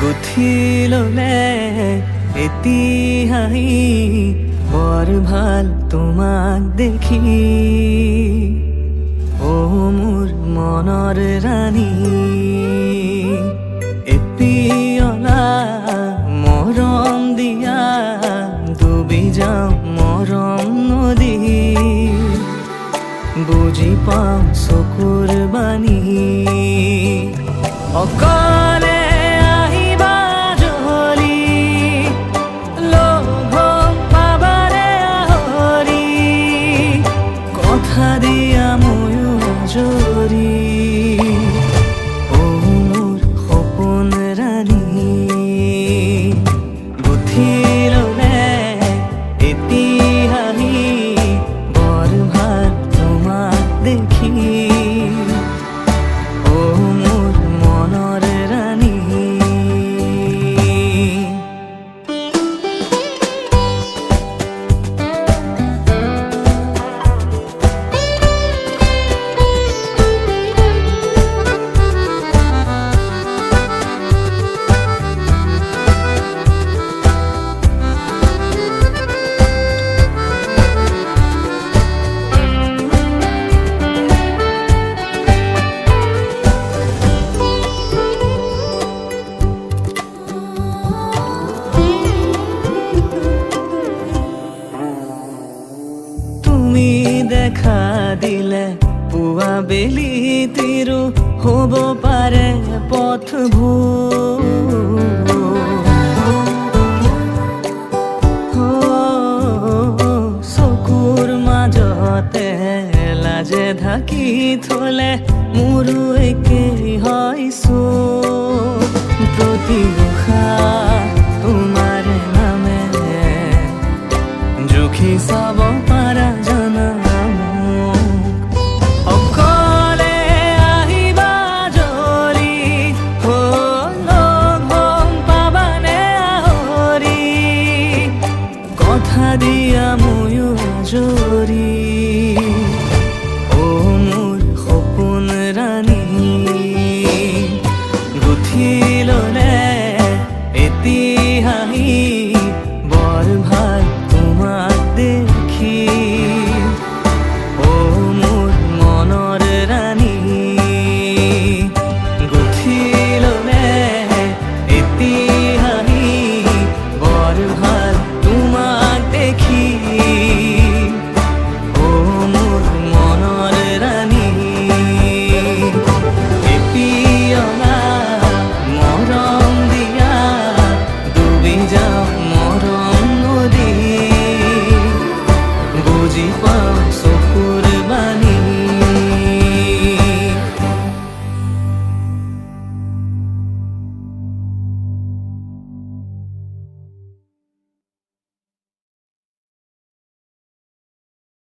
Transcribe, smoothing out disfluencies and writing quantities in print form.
গুঠি ললে এতিয়াই বৰ ভাল তোমাক দেখি। অ মোৰ মনৰ ৰাণী, এপিয়লা মৰম দিয়া ডুবি যাওঁ মৰম নদী। বুজি পাওঁ চকুৰ বাণী, অকলে আহিবা জলি লভ পাবাৰে আহৰি। কথা দিয়া ময়ো আজৰি, অ মোৰ সপোন ৰাণী। গুঠি ললে এতিয়াই বৰ ভাল তোমাক দেখি। অ মোৰ মনৰ ৰাণী। দেখা দিলে পুৱা বেলি তিৰো হ'ব পাৰে পথবোৰ। চকুৰ মাজতে লাজে ঢাকি থলে মোৰো একেই হয় চোক। প্ৰতি উশাহ তোমাৰ নামে জুখি চা